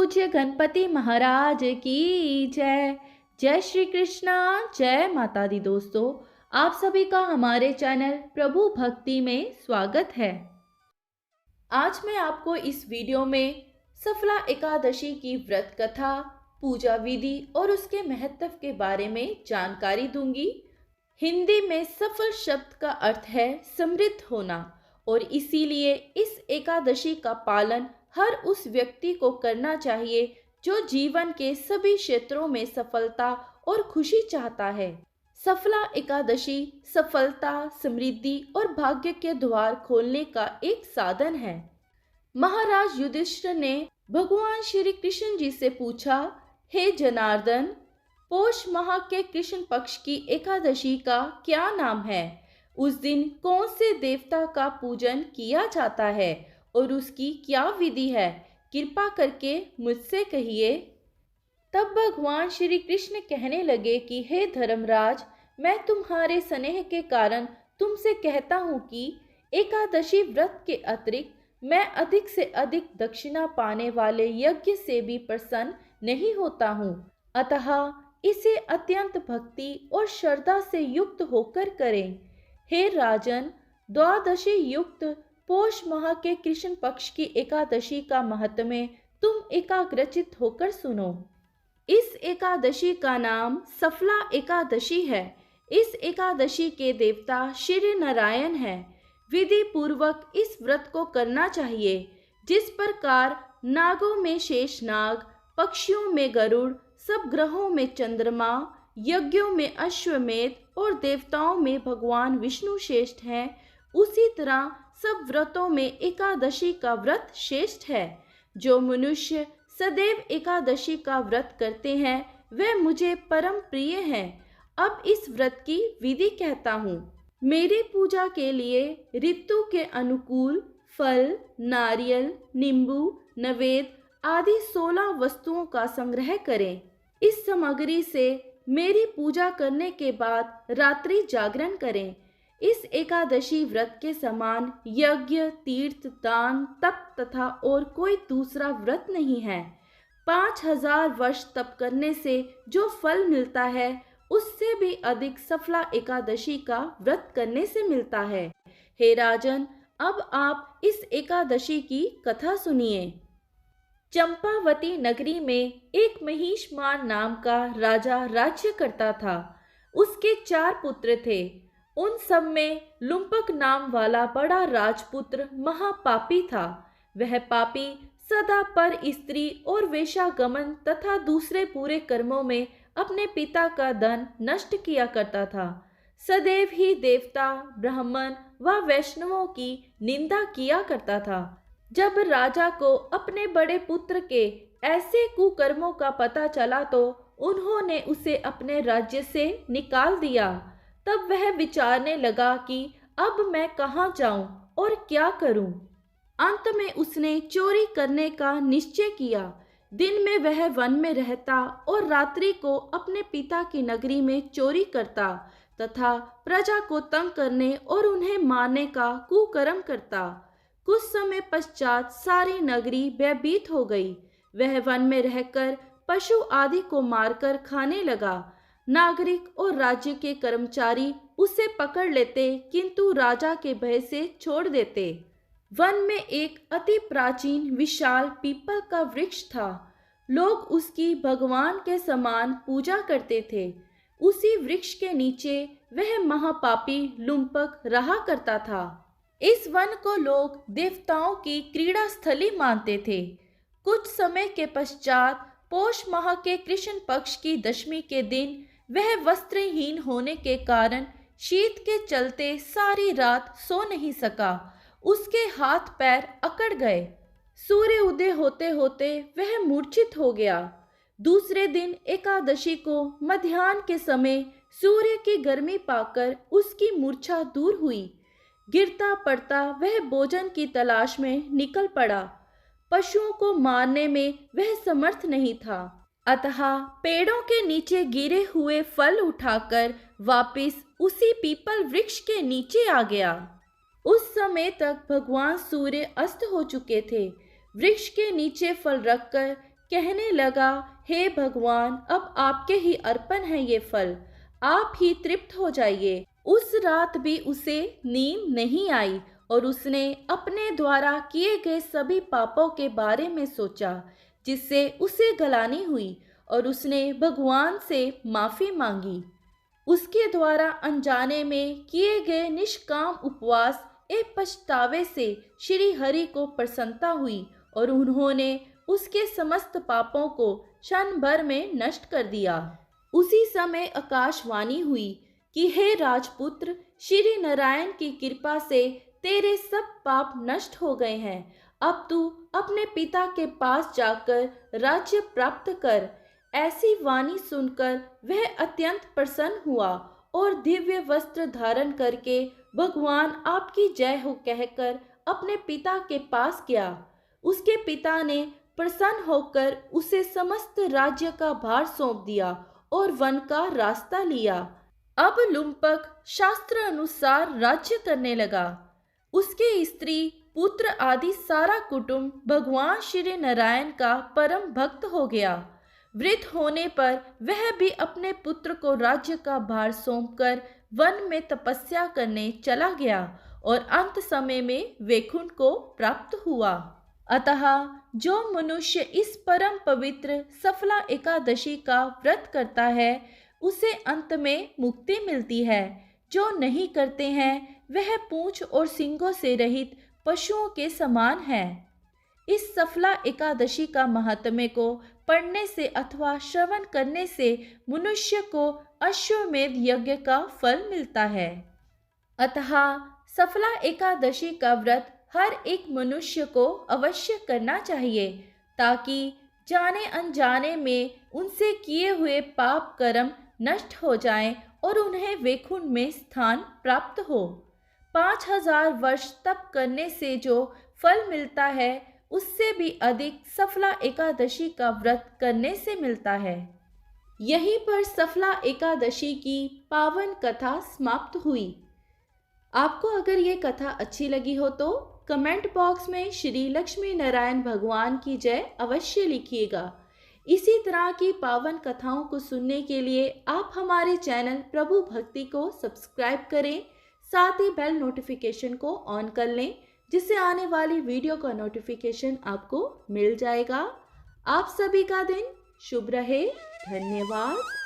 पूज्य गणपति महाराज की जय। जय श्री कृष्णा, जय माता दी। दोस्तों, आप सभी का हमारे चैनल प्रभु भक्ति में स्वागत है। आज मैं आपको इस वीडियो में सफला एकादशी की व्रत कथा, पूजा विधि और उसके महत्व के बारे में जानकारी दूंगी। हिंदी में सफल शब्द का अर्थ है समृद्ध होना और इसीलिए इस एकादशी का पालन हर उस व्यक्ति को करना चाहिए जो जीवन के सभी क्षेत्रों में सफलता और खुशी चाहता है। सफला एकादशी सफलता, समृद्धि और भाग्य के द्वार खोलने का एक साधन है। महाराज युधिष्ठिर ने भगवान श्री कृष्ण जी से पूछा, हे जनार्दन, पौष माह के कृष्ण पक्ष की एकादशी का क्या नाम है? उस दिन कौन से देवता का पूजन किया जाता है और उसकी क्या विधि है? कृपा करके मुझसे कहिए। तब भगवान श्री कृष्ण कहने लगे कि हे धर्मराज, मैं तुम्हारे स्नेह के कारण तुमसे कहता हूँ कि एकादशी व्रत के अतिरिक्त मैं अधिक से अधिक दक्षिणा पाने वाले यज्ञ से भी प्रसन्न नहीं होता हूँ। अतः इसे अत्यंत भक्ति और श्रद्धा से युक्त होकर करें। हे राजन, द्वादशी युक्त पौष माह के कृष्ण पक्ष की एकादशी का महात्म्य तुम एकाग्रचित होकर सुनो। इस एकादशी का नाम सफला एकादशी है। इस एकादशी के देवता श्री नारायण है। विधि पूर्वक इस व्रत को करना चाहिए। जिस प्रकार नागों में शेष नाग, पक्षियों में गरुड़, सब ग्रहों में चंद्रमा, यज्ञों में अश्वमेध और देवताओं में भगवान विष्णु श्रेष्ठ हैं, उसी तरह सब व्रतों में एकादशी का व्रत श्रेष्ठ है। जो मनुष्य सदैव एकादशी का व्रत करते हैं वह मुझे परम प्रिय हैं। अब इस व्रत की विधि कहता हूँ। मेरी पूजा के लिए ऋतु के अनुकूल फल, नारियल, नींबू, नवेद आदि 16 वस्तुओं का संग्रह करें। इस सामग्री से मेरी पूजा करने के बाद रात्रि जागरण करें। इस एकादशी व्रत के समान यज्ञ, तीर्थ, दान, तप तथा और कोई दूसरा व्रत नहीं है। 5000 वर्ष तप करने से जो फल मिलता है उससे भी अधिक सफला एकादशी का व्रत करने से मिलता है। हे राजन, अब आप इस एकादशी की कथा सुनिए। चंपावती नगरी में एक महिष्मान नाम का राजा राज्य करता था। उसके 4 पुत्र थे। उन सब में लुम्पक नाम वाला बड़ा राजपुत्र महापापी था। वह पापी सदा पर स्त्री और वेश्यागमन तथा दूसरे बुरे कर्मों में अपने पिता का धन नष्ट किया करता था। सदैव ही देवता, ब्राह्मण व वैष्णवों की निंदा किया करता था। जब राजा को अपने बड़े पुत्र के ऐसे कुकर्मों का पता चला तो उन्होंने उसे अपने राज्य से निकाल दिया। तब वह विचारने लगा कि अब मैं कहाँ जाऊं और क्या करूं। अंत में उसने चोरी करने का निश्चय किया। दिन में वह वन में रहता और रात्रि को अपने पिता की नगरी में चोरी करता तथा प्रजा को तंग करने और उन्हें मारने का कुकर्म करता। कुछ समय पश्चात सारी नगरी भयभीत हो गई। वह वन में रहकर पशु आदि को मारकर खाने लगा। नागरिक और राज्य के कर्मचारी उसे पकड़ लेते किंतु राजा के भय से छोड़ देते। वन में एक अति प्राचीन विशाल पीपल का वृक्ष था। लोग उसकी भगवान के समान पूजा करते थे। उसी वृक्ष के नीचे वह महापापी लुम्पक रहा करता था। इस वन को लोग देवताओं की क्रीड़ा स्थली मानते थे। कुछ समय के पश्चात पौष माह के कृष्ण पक्ष की दशमी के दिन वह वस्त्रहीन होने के कारण शीत के चलते सारी रात सो नहीं सका। उसके हाथ पैर अकड़ गए। सूर्य उदय होते होते वह मूर्छित हो गया। दूसरे दिन एकादशी को मध्याह्न के समय सूर्य की गर्मी पाकर उसकी मूर्छा दूर हुई। गिरता पड़ता वह भोजन की तलाश में निकल पड़ा। पशुओं को मारने में वह समर्थ नहीं था, अतः पेड़ों के नीचे गिरे हुए फल उठाकर वापस उसी पीपल वृक्ष के नीचे आ गया। उस समय तक भगवान सूर्य अस्त हो चुके थे। वृक्ष के नीचे फल रखकर कहने लगा, हे भगवान, अब आपके ही अर्पण है ये फल, आप ही तृप्त हो जाइए। उस रात भी उसे नींद नहीं आई और उसने अपने द्वारा किए गए सभी पापों के बारे में सोचा जिससे उसे गलानी हुई, और उसने भगवान से माफी मांगी। उसके द्वारा अनजाने में किए गए निष्काम उपवास एक पछतावे से श्री हरि को प्रसन्नता हुई और उन्होंने उसके समस्त पापों को क्षण भर में नष्ट कर दिया। उसी समय आकाशवाणी हुई कि हे राजपुत्र, श्री नारायण की कृपा से तेरे सब पाप नष्ट हो गए हैं। अब तू अपने पिता के पास जाकर राज्य प्राप्त कर। ऐसी वाणी सुनकर वह अत्यंत प्रसन्न हुआ और दिव्य वस्त्र धारण करके भगवान आपकी जय हो कहकर अपने पिता के पास गया। उसके पिता ने प्रसन्न होकर उसे समस्त राज्य का भार सौंप दिया और वन का रास्ता लिया। अब लुम्पक शास्त्र अनुसार राज्य करने लगा। उसके स्त्री, पुत्र आदि सारा कुटुंब भगवान श्री नारायण का परम भक्त हो गया। वृद्ध होने पर वह भी अपने पुत्र को राज्य का भार सौंपकर वन में तपस्या करने चला गया और अंत समय में वैकुंठ को प्राप्त हुआ। अतः जो मनुष्य इस परम पवित्र सफला एकादशी का व्रत करता है उसे अंत में मुक्ति मिलती है। जो नहीं करते हैं वह पूंछ और सींगों से रहित पशुओं के समान है। इस सफला एकादशी का महात्म्य को पढ़ने से अथवा श्रवण करने से मनुष्य को अश्वमेध यज्ञ का फल मिलता है। अतः सफला एकादशी का व्रत हर एक मनुष्य को अवश्य करना चाहिए ताकि जाने अनजाने में उनसे किए हुए पाप कर्म नष्ट हो जाएं और उन्हें वैकुंठ में स्थान प्राप्त हो। 5000 वर्ष तप करने से जो फल मिलता है उससे भी अधिक सफला एकादशी का व्रत करने से मिलता है। यहीं पर सफला एकादशी की पावन कथा समाप्त हुई। आपको अगर ये कथा अच्छी लगी हो तो कमेंट बॉक्स में श्री लक्ष्मी नारायण भगवान की जय अवश्य लिखिएगा। इसी तरह की पावन कथाओं को सुनने के लिए आप हमारे चैनल प्रभु भक्ति को सब्सक्राइब करें, साथ ही बेल नोटिफिकेशन को ऑन कर लें जिससे आने वाली वीडियो का नोटिफिकेशन आपको मिल जाएगा। आप सभी का दिन शुभ रहे। धन्यवाद।